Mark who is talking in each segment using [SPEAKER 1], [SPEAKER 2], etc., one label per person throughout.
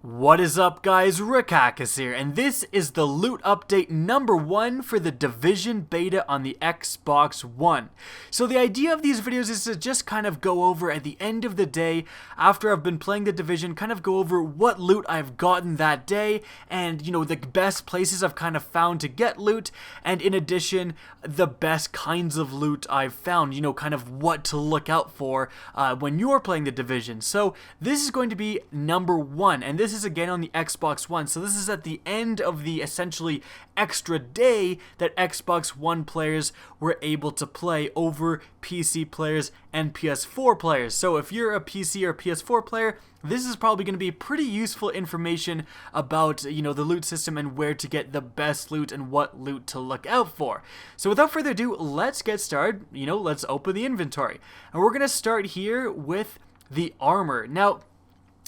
[SPEAKER 1] What is up, guys? Caduceus here, and this is the loot update number 1 for the Division beta on the Xbox One. So the idea of these videos is to just kind of go over at the end of the day, after I've been playing the Division, kind of go over what loot I've gotten that day, and the best places I've kind of found to get loot, and in addition, the best kinds of loot I've found, kind of what to look out for when you're playing the Division. So this is going to be number 1, and this is again on the Xbox One. So this is at the end of the essentially extra day that Xbox One players were able to play over PC players and PS4 players. So if you're a PC or PS4 player, this is probably going to be pretty useful information about, the loot system and where to get the best loot and what loot to look out for. So without further ado, let's get started. Let's open the inventory. And we're going to start here with the armor. Now,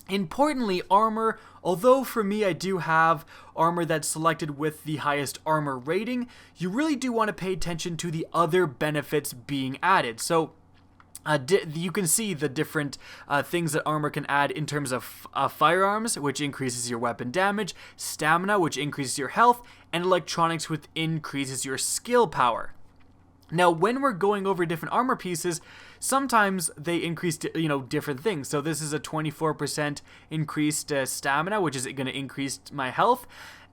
[SPEAKER 1] importantly, armor, although for me I do have armor that's selected with the highest armor rating, you really do want to pay attention to the other benefits being added. So you can see the different things that armor can add in terms of firearms, which increases your weapon damage, stamina, which increases your health, and electronics, which increases your skill power. Now, when we're going over different armor pieces, sometimes they increase, different things. So this is a 24% increased stamina, which is going to increase my health.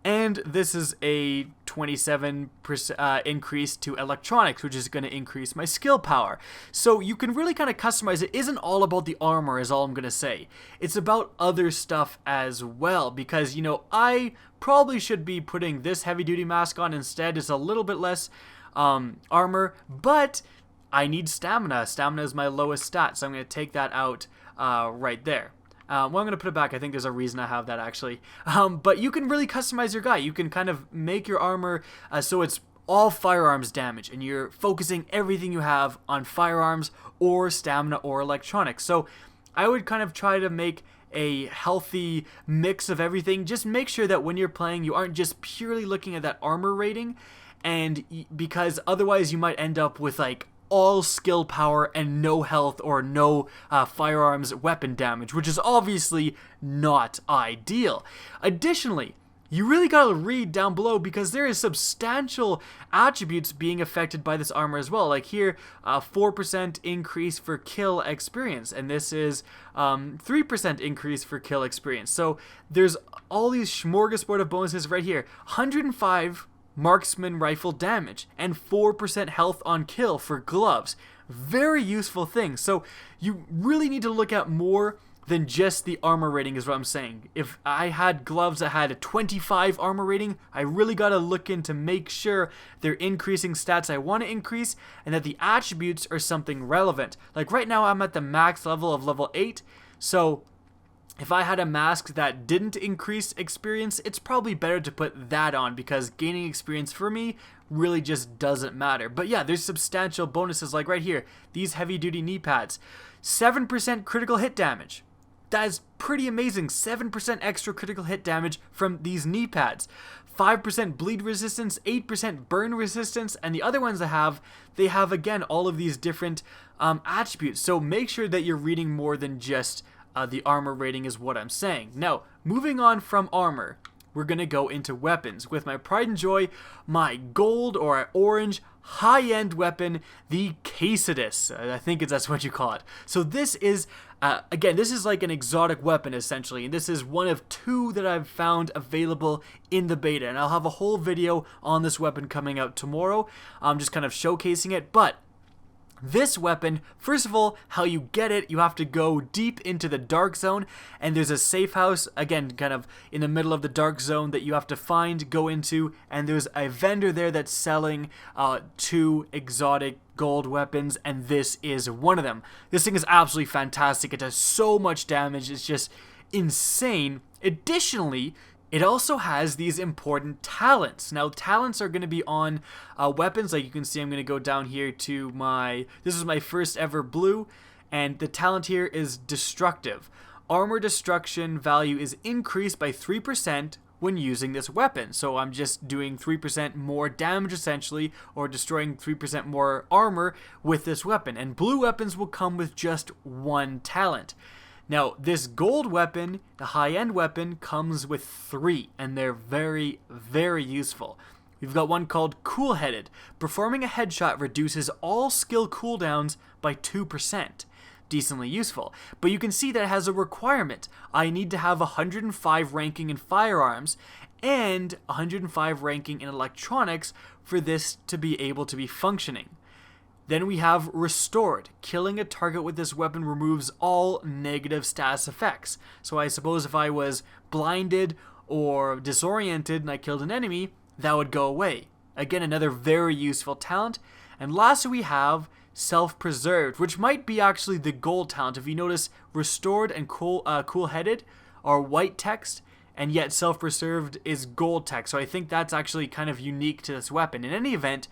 [SPEAKER 1] And this is a 27% increase to electronics, which is going to increase my skill power. So you can really kind of customize it. It isn't all about the armor, is all I'm going to say. It's about other stuff as well, because, I probably should be putting this heavy-duty mask on instead. It's a little bit less armor, but I need stamina. Stamina is my lowest stat, so I'm going to take that out right there. Well, I'm going to put it back. I think there's a reason I have that, actually. But you can really customize your guy. You can kind of make your armor so it's all firearms damage, and you're focusing everything you have on firearms or stamina or electronics. So I would kind of try to make a healthy mix of everything. Just make sure that when you're playing, you aren't just purely looking at that armor rating, and because otherwise you might end up with like all skill power and no health or no firearms weapon damage, which is obviously not ideal. Additionally, you really gotta read down below, because there is substantial attributes being affected by this armor as well. Like here, 4% increase for kill experience, and this is 3% increase for kill experience. So there's all these smorgasbord of bonuses right here. 105 marksman rifle damage and 4% health on kill for gloves. Very useful thing. So you really need to look at more than just the armor rating, is what I'm saying. If I had gloves that had a 25 armor rating, I really got to look in to make sure they're increasing stats I want to increase, and that the attributes are something relevant. Like right now I'm at the max level of level 8, so if I had a mask that didn't increase experience, it's probably better to put that on, because gaining experience for me really just doesn't matter. But yeah, there's substantial bonuses, like right here, these heavy-duty knee pads. 7% critical hit damage. That is pretty amazing. 7% extra critical hit damage from these knee pads. 5% bleed resistance, 8% burn resistance, and the other ones they have again all of these different attributes. So make sure that you're reading more than just the armor rating, is what I'm saying. Now, moving on from armor, we're going to go into weapons. With my pride and joy, my gold or orange high-end weapon, the Caduceus. I think that's what you call it. So this is, again, this is like an exotic weapon, essentially. And this is one of 2 that I've found available in the beta. And I'll have a whole video on this weapon coming out tomorrow. I'm just kind of showcasing it. But this weapon, first of all, how you get it, you have to go deep into the dark zone, and there's a safe house, again, kind of in the middle of the dark zone, that you have to find, go into, and there's a vendor there that's selling 2 exotic gold weapons, and this is one of them. This thing is absolutely fantastic. It does so much damage. It's just insane. Additionally, it also has these important talents. Now, talents are going to be on weapons. Like you can see, I'm going to go down here to this is my first ever blue, and the talent here is destructive. Armor destruction value is increased by 3% when using this weapon. So I'm just doing 3% more damage, essentially, or destroying 3% more armor with this weapon. And blue weapons will come with just 1 talent. Now, this gold weapon, the high-end weapon, comes with 3, and they're very, very useful. We've got one called Cool-Headed. Performing a headshot reduces all skill cooldowns by 2%. Decently useful. But you can see that it has a requirement. I need to have 105 ranking in firearms and 105 ranking in electronics for this to be able to be functioning. Then we have Restored. Killing a target with this weapon removes all negative status effects. So I suppose if I was blinded or disoriented and I killed an enemy, that would go away. Again, another very useful talent. And lastly, we have Self-Preserved, which might be actually the gold talent. If you notice, Restored and Cool-Headed are white text, and yet Self-Preserved is gold text. So I think that's actually kind of unique to this weapon. In any event,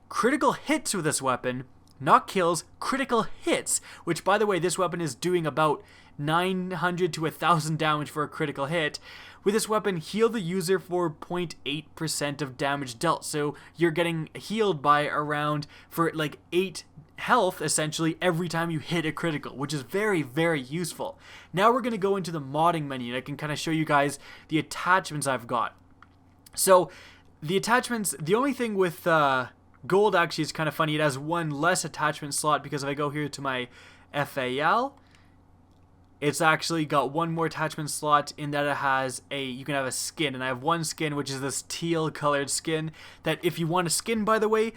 [SPEAKER 1] critical hits with this weapon, not kills, critical hits, which by the way, this weapon is doing about 900 to 1,000 damage for a critical hit. With this weapon, heal the user for 0.8% of damage dealt. So you're getting healed by around, for like 8 health essentially every time you hit a critical, which is very, very useful. Now we're going to go into the modding menu and I can kind of show you guys the attachments I've got. So the attachments, the only thing with gold actually is kind of funny. It has one less attachment slot because if I go here to my FAL, it's actually got one more attachment slot in that it has you can have a skin, and I have one skin, which is this teal colored skin that if you want a skin, by the way,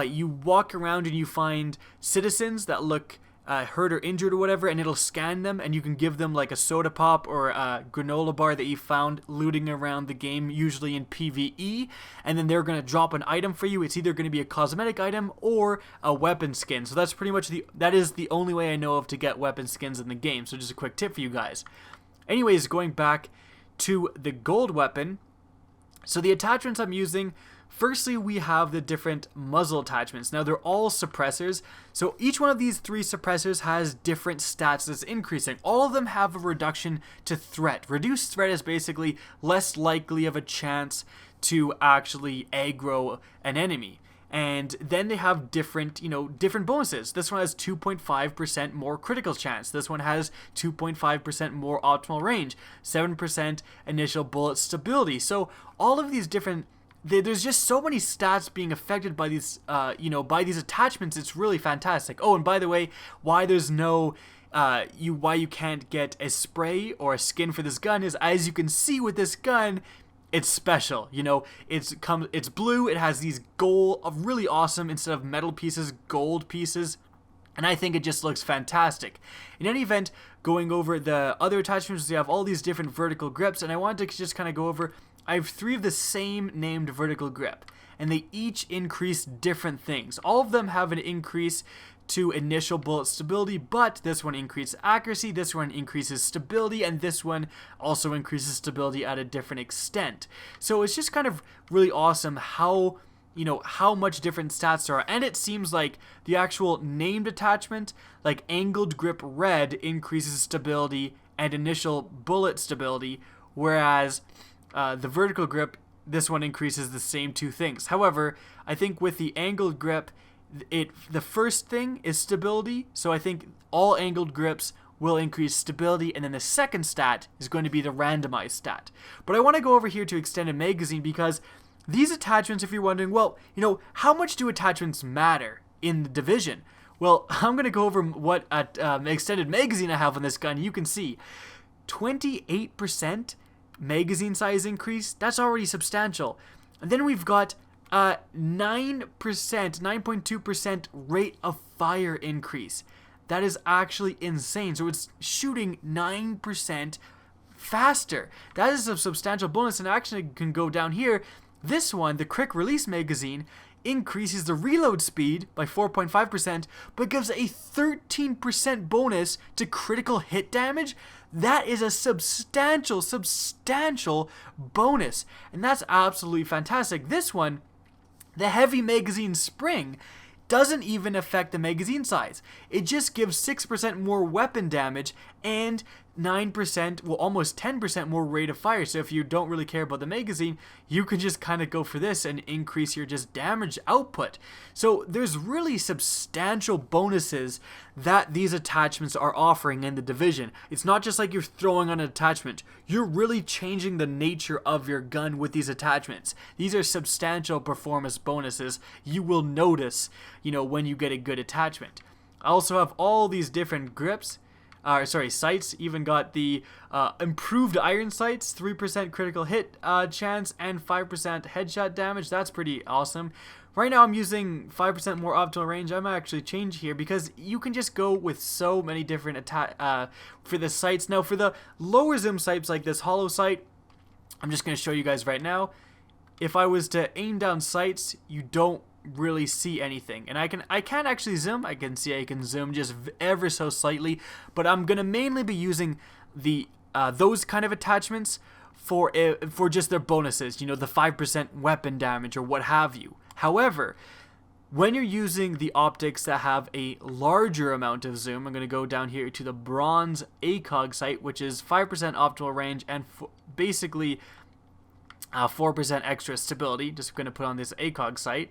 [SPEAKER 1] you walk around and you find citizens that look hurt or injured or whatever, and it'll scan them and you can give them like a soda pop or a granola bar that you found looting around the game, usually in PvE, and then they're going to drop an item for you. It's either going to be a cosmetic item or a weapon skin. So that's pretty much that is the only way I know of to get weapon skins in the game. So just a quick tip for you guys. Anyways, going back to the gold weapon, so the attachments I'm using, firstly, we have the different muzzle attachments. Now, they're all suppressors. So each one of these 3 suppressors has different stats that's increasing. All of them have a reduction to threat. Reduced threat is basically less likely of a chance to actually aggro an enemy. And then they have different, different bonuses. This one has 2.5% more critical chance. This one has 2.5% more optimal range, 7% initial bullet stability. So all of these different, there's just so many stats being affected by these, by these attachments. It's really fantastic. Oh, and by the way, why there's no, why you can't get a spray or a skin for this gun is, as you can see with this gun, it's special. It's blue. It has these gold, really awesome, instead of metal pieces, gold pieces. And I think it just looks fantastic. In any event, going over the other attachments, we have all these different vertical grips, and I wanted to just kind of go over, I have 3 of the same named vertical grip, and they each increase different things. All of them have an increase to initial bullet stability, but this one increases accuracy, this one increases stability, and this one also increases stability at a different extent. So it's just kind of really awesome how much different stats there are. And it seems like the actual named attachment, like angled grip red, increases stability and initial bullet stability, whereas the vertical grip, this one increases the same 2 things. However, I think with the angled grip, the first thing is stability, so I think all angled grips will increase stability, and then the second stat is going to be the randomized stat. But I want to go over here to extended magazine because these attachments, if you're wondering, well, how much do attachments matter in the Division? Well, I'm going to go over what extended magazine I have on this gun. You can see 28% magazine size increase. That's already substantial. And then we've got 9.2% rate of fire increase. That is actually insane. So it's shooting 9% faster. That is a substantial bonus, and actually can go down here. This one, the quick release magazine, increases the reload speed by 4.5%, but gives a 13% bonus to critical hit damage. That is a substantial bonus, and that's absolutely fantastic. This one, the heavy magazine spring, doesn't even affect the magazine size. It just gives 6% more weapon damage and 9%, well, almost 10% more rate of fire. So if you don't really care about the magazine, you can just kind of go for this and increase your just damage output. So there's really substantial bonuses that these attachments are offering in the Division. It's not just like you're throwing on an attachment. You're really changing the nature of your gun with these attachments. These are substantial performance bonuses you will notice, when you get a good attachment. I also have all these different grips. Sights. Even got the improved iron sights, 3% critical hit chance, and 5% headshot damage. That's pretty awesome. Right now I'm using 5% more optimal range. I might actually change here because you can just go with so many different for the sights. Now for the lower zoom sights like this hollow sight, I'm just going to show you guys right now. If I was to aim down sights, you don't really see anything, and I can't actually zoom. I can zoom just ever so slightly, but I'm gonna mainly be using the those kind of attachments for just their bonuses, the 5% weapon damage or what have you. However, when you're using the optics that have a larger amount of zoom, I'm gonna go down here to the bronze ACOG sight, which is 5% optimal range and basically 4% extra stability. Just gonna put on this ACOG sight.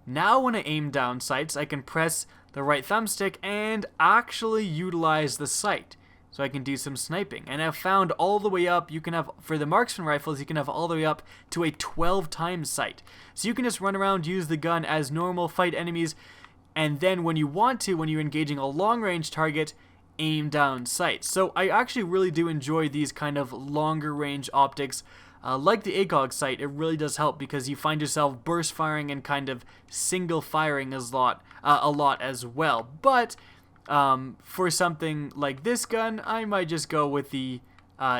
[SPEAKER 1] Now when I aim down sights, I can press the right thumbstick and actually utilize the sight. So I can do some sniping. And I've found all the way up, you can have, for the marksman rifles, you can have all the way up to a 12 times sight. So you can just run around, use the gun as normal, fight enemies, and then when you want to, when you're engaging a long range target, aim down sights. So I actually really do enjoy these kind of longer range optics. Like the ACOG sight, it really does help because you find yourself burst firing and kind of single firing a lot as well. But for something like this gun, I might just go with the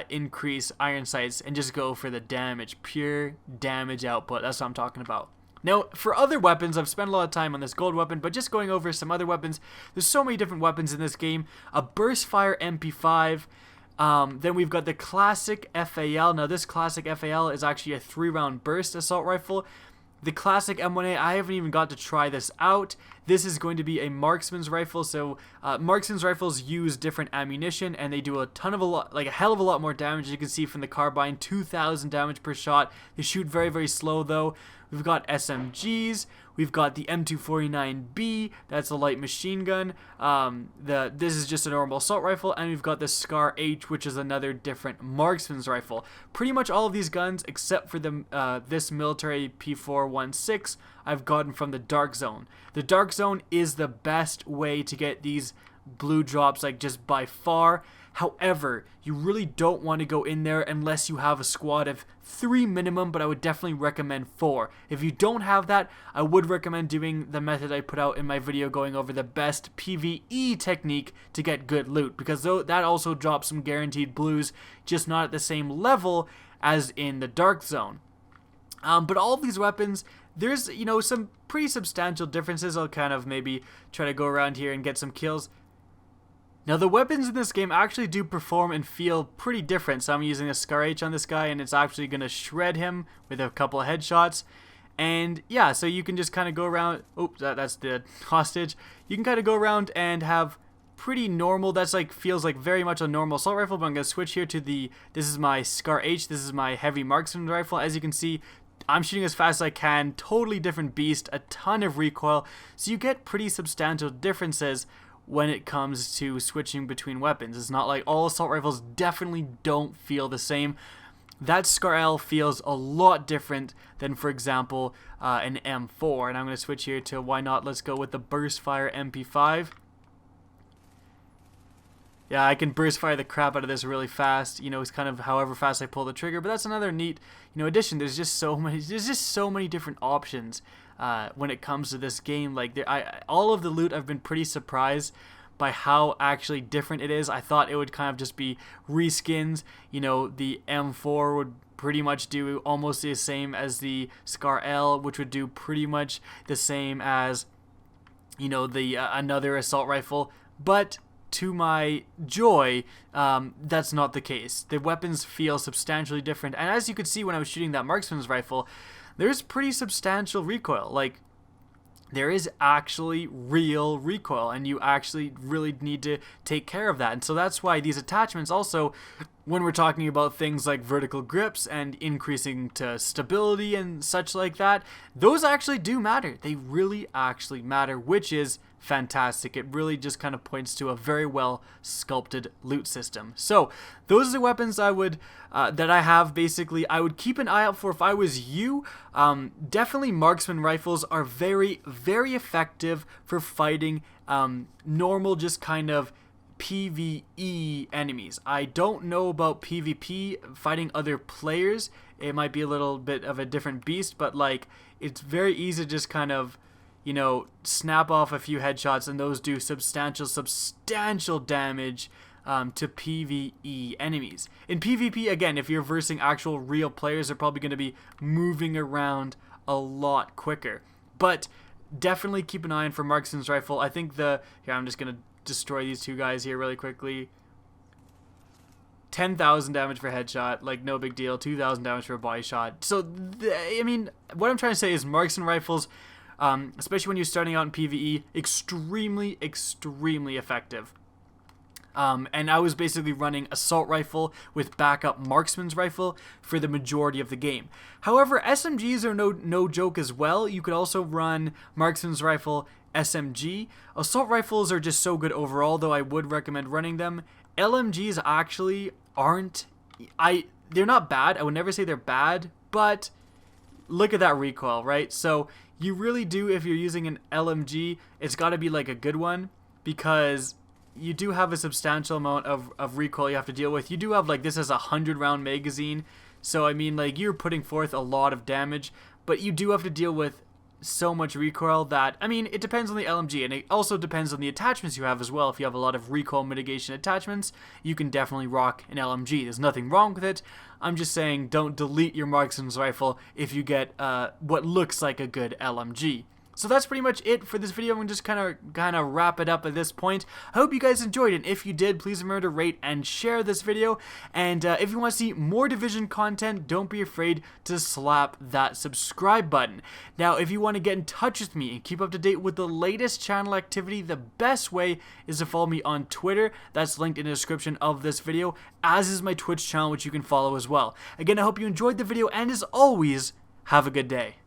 [SPEAKER 1] increased iron sights and just go for the damage, pure damage output. That's what I'm talking about. Now, for other weapons, I've spent a lot of time on this gold weapon, but just going over some other weapons, there's so many different weapons in this game. A burst fire MP5. Then we've got the classic FAL. Now this classic FAL is actually a 3-round burst assault rifle. The classic M1A, I haven't even got to try this out. This is going to be a marksman's rifle. So marksman's rifles use different ammunition and they do a hell of a lot more damage. As you can see from the carbine, 2,000 damage per shot. They shoot very, very slow though. We've got SMGs. We've got the M249B, that's a light machine gun. This is just a normal assault rifle, and we've got the Scar H, which is another different marksman's rifle. Pretty much all of these guns, except for the this military P416, I've gotten from the Dark Zone. The Dark Zone is the best way to get these blue drops, like just by far. However, you really don't want to go in there unless you have a squad of 3 minimum, but I would definitely recommend 4. If you don't have that, I would recommend doing the method I put out in my video going over the best PvE technique to get good loot, because that also drops some guaranteed blues, just not at the same level as in the Dark Zone. But all of these weapons, there's some pretty substantial differences. I'll kind of maybe try to go around here and get some kills. Now the weapons in this game actually do perform and feel pretty different. So I'm using a Scar H on this guy and it's actually going to shred him with a couple of headshots. And yeah, so you can just kind of go around. Oops, that's the hostage. You can kind of go around and have pretty normal, feels like very much a normal assault rifle, but I'm going to switch here to this is my Scar H, this is my heavy marksman rifle. As you can see, I'm shooting as fast as I can, totally different beast, a ton of recoil, so you get pretty substantial differences when it comes to switching between weapons. It's not like all assault rifles definitely don't feel the same. That Scar L feels a lot different than, for example, an M4. And I'm going to switch here to, why not, let's go with the Burst Fire MP5. Yeah, I can burst fire the crap out of this really fast. It's kind of however fast I pull the trigger. But that's another neat, addition. There's just so many different options when it comes to this game. Like all of the loot, I've been pretty surprised by how actually different it is. I thought it would kind of just be reskins. The M4 would pretty much do almost the same as the Scar L, which would do pretty much the same as another assault rifle. But to my joy, that's not the case. The weapons feel substantially different, and as you could see when I was shooting that marksman's rifle, there's pretty substantial recoil. Like, there is actually real recoil, and you actually really need to take care of that. And so that's why these attachments also, when we're talking about things like vertical grips and increasing to stability and such like that, those actually do matter. They really actually matter, which is fantastic. It really just kind of points to a very well sculpted loot system. So those are the weapons I would that I have. Basically, I would keep an eye out for if I was you. Definitely marksman rifles are very, very effective for fighting normal, just kind of PvE enemies. I don't know about PvP, fighting other players. It might be a little bit of a different beast, but like, it's very easy to just kind of, you know, snap off a few headshots, and those do substantial damage to PvE enemies. In PvP, again, if you're versing actual real players, they're probably going to be moving around a lot quicker. But definitely keep an eye on for marksman's rifle. I think here, I'm just going to destroy these two guys here really quickly. 10,000 damage for headshot, like no big deal. 2,000 damage for a body shot. So, I mean, what I'm trying to say is marksman rifles, especially when you're starting out in PvE, extremely effective. And I was basically running assault rifle with backup marksman's rifle for the majority of the game. However, SMGs are no joke as well. You could also run marksman's rifle, SMG. Assault rifles are just so good overall, though I would recommend running them. LMGs actually aren't, they're not bad. I would never say they're bad, but look at that recoil, right? So you really do, if you're using an LMG, it's got to be like a good one, because you do have a substantial amount of recoil you have to deal with. You do have, like, this is a 100-round magazine, so I mean, like, you're putting forth a lot of damage, but you do have to deal with so much recoil that, I mean, it depends on the LMG, and it also depends on the attachments you have as well. If you have a lot of recoil mitigation attachments, you can definitely rock an LMG. There's nothing wrong with it. I'm just saying, don't delete your marksman's rifle if you get what looks like a good LMG. So that's pretty much it for this video. I'm going to just kind of wrap it up at this point. I hope you guys enjoyed it. If you did, please remember to rate and share this video. And if you want to see more Division content, don't be afraid to slap that subscribe button. Now, if you want to get in touch with me and keep up to date with the latest channel activity, the best way is to follow me on Twitter. That's linked in the description of this video, as is my Twitch channel, which you can follow as well. Again, I hope you enjoyed the video, and as always, have a good day.